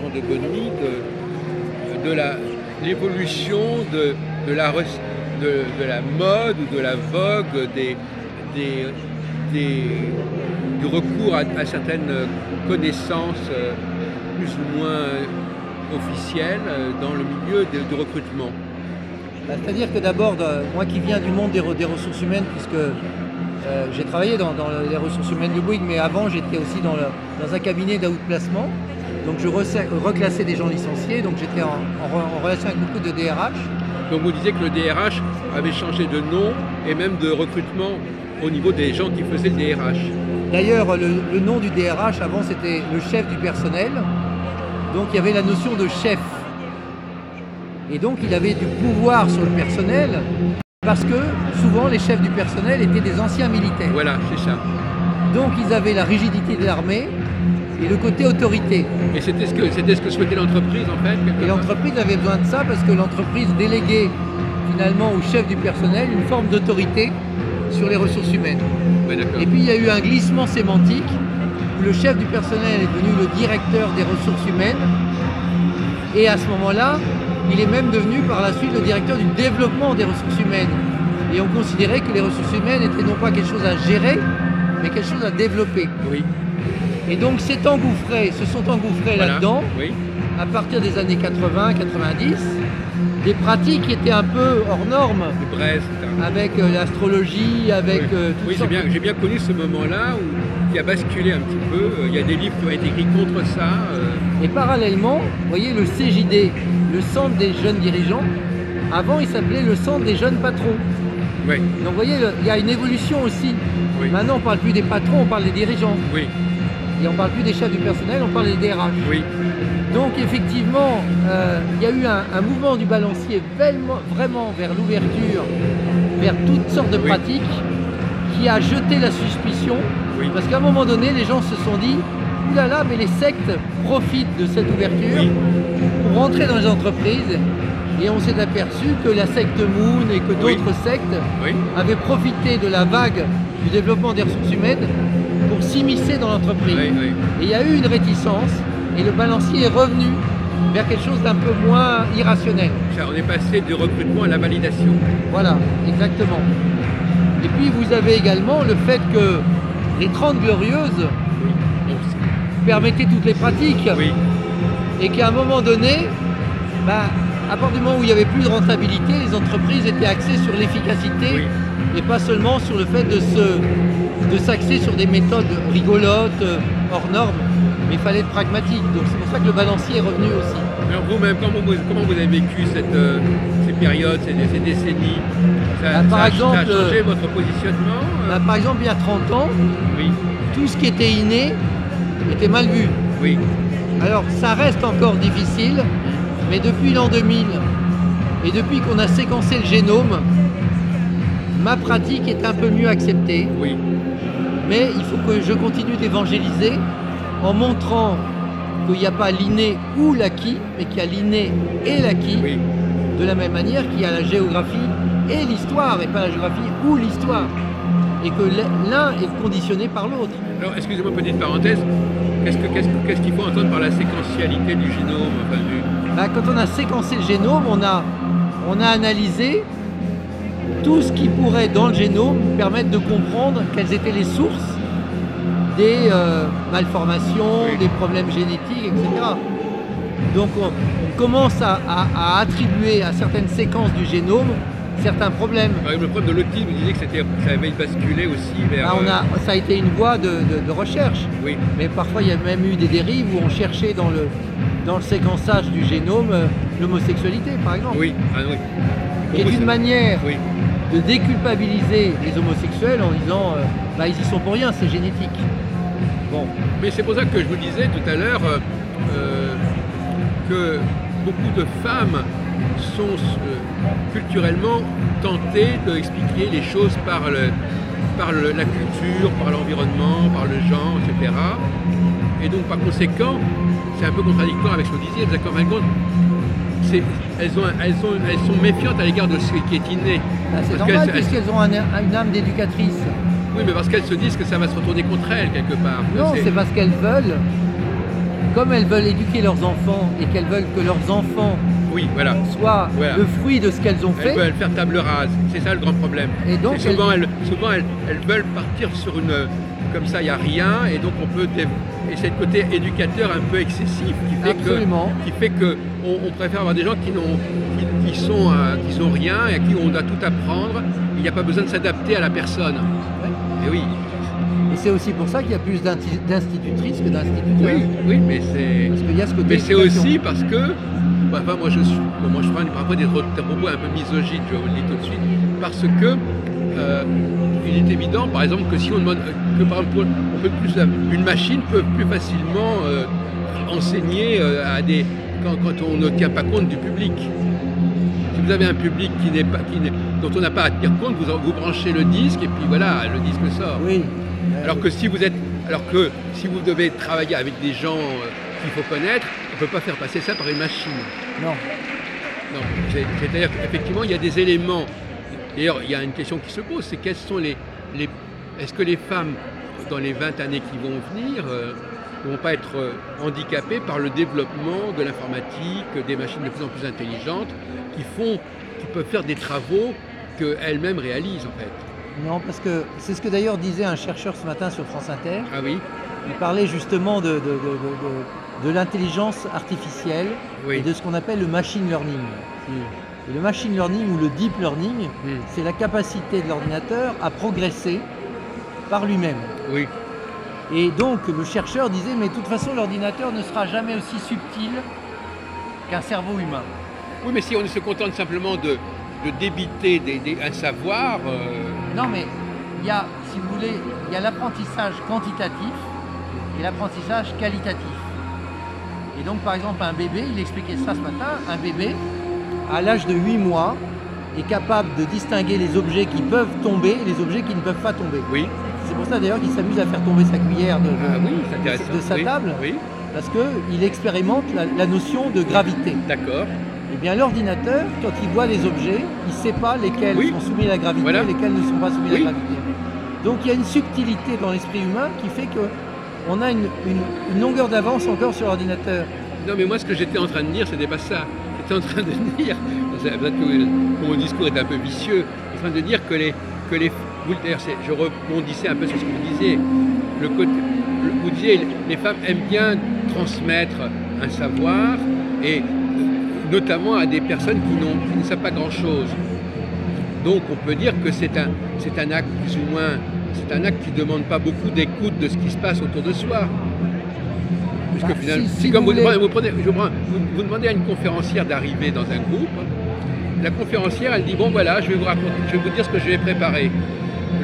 Jean de Bonny de l'évolution de la mode ou de la vogue du recours à certaines connaissances plus ou moins officielles dans le milieu du recrutement. C'est-à-dire que d'abord, moi qui viens du monde des ressources humaines, puisque j'ai travaillé dans les ressources humaines de Bouygues, mais avant j'étais aussi dans un cabinet d'outplacement. Donc je reclassais des gens licenciés, donc j'étais en relation avec beaucoup de DRH. Donc vous disiez que le DRH avait changé de nom et même de recrutement au niveau des gens qui faisaient le DRH. D'ailleurs, le nom du DRH avant c'était le chef du personnel. Donc il y avait la notion de chef. Et donc il avait du pouvoir sur le personnel parce que souvent les chefs du personnel étaient des anciens militaires. Voilà, c'est ça. Donc ils avaient la rigidité de l'armée et le côté autorité. Et c'était ce que souhaitait l'entreprise en fait. Et l'entreprise avait besoin de ça parce que l'entreprise déléguait finalement au chef du personnel une forme d'autorité sur les ressources humaines. Ouais, et puis il y a eu un glissement sémantique où le chef du personnel est devenu le directeur des ressources humaines et à ce moment-là, il est même devenu par la suite le directeur du développement des ressources humaines. Et on considérait que les ressources humaines étaient non pas quelque chose à gérer, mais quelque chose à développer. Oui. Et donc se sont engouffrés Voilà. là-dedans, Oui. à partir des années 80-90, des pratiques qui étaient un peu hors normes, De Brest, etc. avec l'astrologie, avec toutes oui, sortes j'ai bien connu ce moment-là qui a basculé un petit peu. Il y a des livres qui ont été écrits contre ça. Et parallèlement, vous voyez, le CJD, le Centre des jeunes dirigeants, avant il s'appelait le Centre des jeunes patrons. Oui. Donc vous voyez, il y a une évolution aussi. Oui. Maintenant on ne parle plus des patrons, on parle des dirigeants. Oui. Et on ne parle plus des chefs du personnel, on parle des DRH. Oui. Donc effectivement, il y a eu un mouvement du balancier vraiment vers l'ouverture, vers toutes sortes de pratiques, qui a jeté la suspicion. Oui. Parce qu'à un moment donné, les gens se sont dit « Ouh là là, mais les sectes profitent de cette ouverture pour rentrer dans les entreprises ». Et on s'est aperçu que la secte Moon et que d'autres sectes avaient profité de la vague du développement des ressources humaines pour s'immiscer dans l'entreprise. Oui, oui. Et il y a eu une réticence et le balancier est revenu vers quelque chose d'un peu moins irrationnel. On est passé du recrutement à la validation. Voilà, exactement. Et puis vous avez également le fait que les 30 glorieuses permettaient toutes les pratiques. Oui. Et qu'à un moment donné, à partir du moment où il n'y avait plus de rentabilité, les entreprises étaient axées sur l'efficacité et pas seulement sur le fait de s'axer sur des méthodes rigolotes, hors normes, mais il fallait être pragmatique. Donc c'est pour ça que le balancier est revenu aussi. Alors vous-même, comment vous avez vécu ces périodes, ces décennies? Ça a changé votre positionnement? Par exemple, il y a 30 ans, tout ce qui était inné était mal vu. Oui. Alors ça reste encore difficile, mais depuis l'an 2000 et depuis qu'on a séquencé le génome, ma pratique est un peu mieux acceptée. Oui. Mais il faut que je continue d'évangéliser en montrant qu'il n'y a pas l'inné ou l'acquis, mais qu'il y a l'inné et l'acquis, de la même manière qu'il y a la géographie et l'histoire, et pas la géographie ou l'histoire. Et que l'un est conditionné par l'autre. Alors, excusez-moi, petite parenthèse, qu'est-ce qu'il faut entendre par la séquentialité du génome? Quand on a séquencé le génome, on a analysé tout ce qui pourrait, dans le génome, permettre de comprendre quelles étaient les sources des malformations, des problèmes génétiques, etc. Donc on commence à attribuer à certaines séquences du génome certains problèmes. Le problème de l'autisme, vous disiez que ça avait basculé aussi vers... Ça a été une voie de recherche, mais parfois il y a même eu des dérives où on cherchait dans le séquençage du génome l'homosexualité, par exemple. Oui, qui est une manière de déculpabiliser les homosexuels en disant ils y sont pour rien, c'est génétique. Bon. Mais c'est pour ça que je vous disais tout à l'heure que beaucoup de femmes sont culturellement tentées d'expliquer les choses par la culture, par l'environnement, par le genre, etc. Et donc par conséquent, c'est un peu contradictoire avec ce que vous disiez, d'accord, mais elles sont méfiantes à l'égard de ce qui est inné. C'est normal puisqu'elles ont une âme d'éducatrice. Oui, mais parce qu'elles se disent que ça va se retourner contre elles quelque part. Non, c'est parce qu'elles veulent comme elles veulent éduquer leurs enfants et qu'elles veulent que leurs enfants Oui, voilà. soient Voilà. le fruit de ce qu'elles ont Elles fait. veulent faire table rase, c'est ça le grand problème. Et donc, C'est souvent, elles veulent partir sur une... Comme ça, il n'y a rien, et donc on peut... Et c'est le côté éducateur un peu excessif Absolument. qui fait que on préfère avoir des gens qui sont rien et à qui on doit tout apprendre. Il n'y a pas besoin de s'adapter à la personne. Ouais. Et oui, Et c'est aussi pour ça qu'il y a plus d'institutrices que d'instituteurs. oui, mais c'est... Parce qu'il y a ce côté Mais c'est éducation. aussi parce que, enfin, moi je prends parfois des propos un peu misogynes, je vous le dis tout de suite, parce que il est évident, par exemple, que si on demande que par exemple, une machine peut plus facilement enseigner quand on ne tient pas compte du public. Si vous avez un public dont on n'a pas à tenir compte, vous branchez le disque et puis voilà, le disque sort. Oui. Alors que si vous devez travailler avec des gens qu'il faut connaître, on ne peut pas faire passer ça par une machine. Non. Non, c'est-à-dire qu'effectivement, il y a des éléments. D'ailleurs, il y a une question qui se pose, c'est quels sont est-ce que les femmes, dans les 20 années qui vont venir, ne vont pas être handicapées par le développement de l'informatique, des machines de plus en plus intelligentes, qui peuvent faire des travaux qu'elles-mêmes réalisent en fait. Non, parce que c'est ce que d'ailleurs disait un chercheur ce matin sur France Inter. Ah oui? Il parlait justement de l'intelligence artificielle Oui. et de ce qu'on appelle le machine learning. Et le machine learning ou le deep learning, c'est la capacité de l'ordinateur à progresser par lui-même. Oui. Et donc le chercheur disait, mais de toute façon l'ordinateur ne sera jamais aussi subtil qu'un cerveau humain. Oui, mais si on se contente simplement de débiter un savoir... Non, mais il y a, si vous voulez, il y a l'apprentissage quantitatif et l'apprentissage qualitatif. Et donc, par exemple, un bébé, il expliquait ça ce matin, un bébé, à l'âge de 8 mois, est capable de distinguer les objets qui peuvent tomber et les objets qui ne peuvent pas tomber. Oui. C'est pour ça d'ailleurs qu'il s'amuse à faire tomber sa cuillère de sa table, oui. parce qu'il expérimente la notion de gravité. D'accord. Eh bien, l'ordinateur, quand il voit les objets, il ne sait pas lesquels sont soumis à la gravité et lesquels ne sont pas soumis à la gravité. Donc il y a une subtilité dans l'esprit humain qui fait qu'on a une longueur d'avance encore sur l'ordinateur. Non, mais moi, ce que j'étais en train de dire, c'était pas ça. J'étais en train de dire, peut-être que mon discours est un peu vicieux, en train de dire que d'ailleurs, je rebondissais un peu sur ce que vous disiez. Vous disiez, les femmes aiment bien transmettre un savoir, et notamment à des personnes qui ne savent pas grand-chose. Donc on peut dire que c'est un acte plus ou moins, c'est un acte qui ne demande pas beaucoup d'écoute de ce qui se passe autour de soi. Puisque finalement, si comme vous vous demandez à une conférencière d'arriver dans un groupe, la conférencière elle dit bon voilà, je vais vous dire ce que je vais préparer.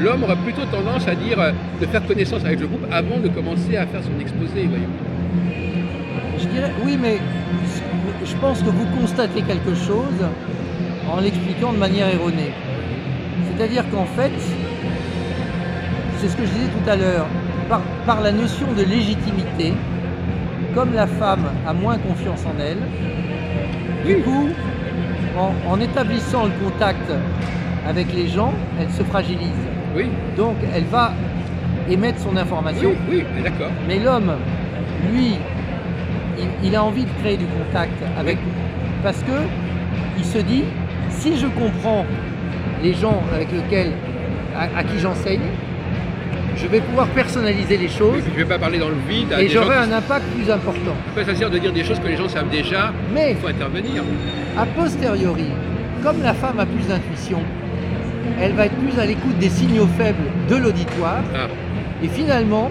L'homme aura plutôt tendance à dire de faire connaissance avec le groupe avant de commencer à faire son exposé, voyez. Je dirais oui, mais je pense que vous constatez quelque chose en l'expliquant de manière erronée. C'est-à-dire qu'en fait, c'est ce que je disais tout à l'heure, par la notion de légitimité, comme la femme a moins confiance en elle, du coup, en établissant le contact avec les gens, elle se fragilise. Oui. Donc elle va émettre son information. Oui, d'accord. Mais l'homme, lui, il a envie de créer du contact avec, parce que il se dit, si je comprends les gens avec lesquels, à qui j'enseigne, je vais pouvoir personnaliser les choses. Je ne vais pas parler dans le vide. Et j'aurai un impact plus important. Après, ça sert de dire des choses que les gens savent déjà. Mais il faut intervenir. A posteriori, comme la femme a plus d'intuition, elle va être plus à l'écoute des signaux faibles de l'auditoire. Et finalement,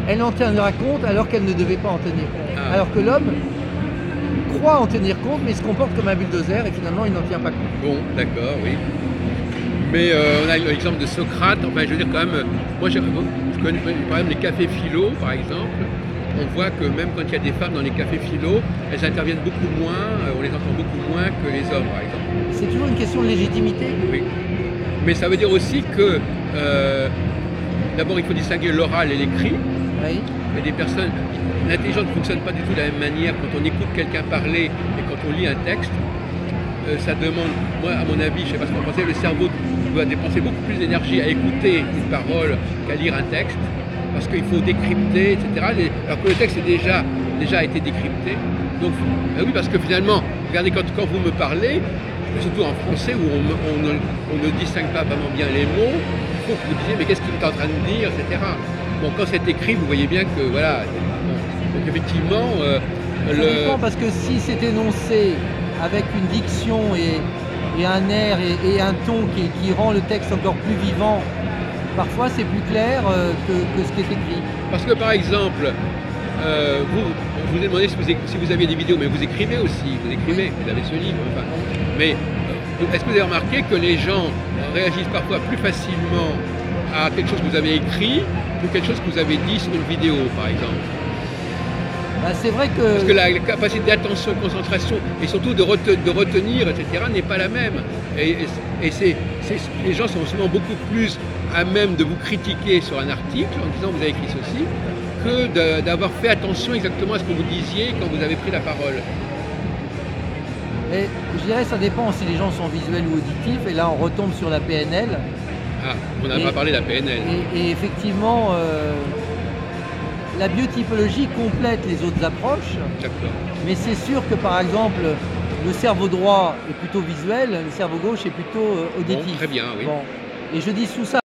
elle en tiendra compte alors qu'elle ne devait pas en tenir compte. Alors que l'homme croit en tenir compte, mais se comporte comme un bulldozer et finalement il n'en tient pas compte. Bon, d'accord, oui. Mais on a l'exemple de Socrate, enfin je veux dire quand même, moi je connais par exemple les cafés philo par exemple, on voit que même quand il y a des femmes dans les cafés philo, elles interviennent beaucoup moins, on les entend beaucoup moins que les hommes par exemple. C'est toujours une question de légitimité. Oui. Mais ça veut dire aussi que d'abord il faut distinguer l'oral et l'écrit. Oui. Il y a des personnes, l'intelligence ne fonctionne pas du tout de la même manière quand on écoute quelqu'un parler et quand on lit un texte. Ça demande, moi à mon avis, je ne sais pas ce qu'on pensait, le cerveau doit dépenser beaucoup plus d'énergie à écouter une parole qu'à lire un texte, parce qu'il faut décrypter, etc. Alors que le texte est déjà déjà été décrypté. Donc, oui, parce que finalement, regardez, quand vous me parlez, surtout en français où on ne distingue pas vraiment bien les mots, il faut que vous disiez mais qu'est-ce qu'il est en train de dire, etc. Bon, quand c'est écrit, vous voyez bien que voilà. Bon, donc effectivement, ça dépend, parce que si c'est énoncé avec une diction et un air et un ton qui rend le texte encore plus vivant, parfois c'est plus clair que ce qui est écrit. Parce que par exemple, je vous ai demandé si vous aviez des vidéos, mais vous écrivez aussi, vous avez ce livre. Enfin, mais est-ce que vous avez remarqué que les gens réagissent parfois plus facilement à quelque chose que vous avez écrit que quelque chose que vous avez dit sur une vidéo, par exemple? C'est vrai que... Parce que la capacité d'attention, de concentration et surtout de retenir, etc. n'est pas la même. Et les gens sont souvent beaucoup plus à même de vous critiquer sur un article en disant vous avez écrit ceci que d'avoir fait attention exactement à ce que vous disiez quand vous avez pris la parole. Et je dirais que ça dépend si les gens sont visuels ou auditifs, et là on retombe sur la PNL. Ah, on n'a pas parlé de la PNL. Et effectivement, la biotypologie complète les autres approches. D'accord. Mais c'est sûr que par exemple, le cerveau droit est plutôt visuel, le cerveau gauche est plutôt auditif. Bon, très bien, oui. Bon. Et je dis sous ça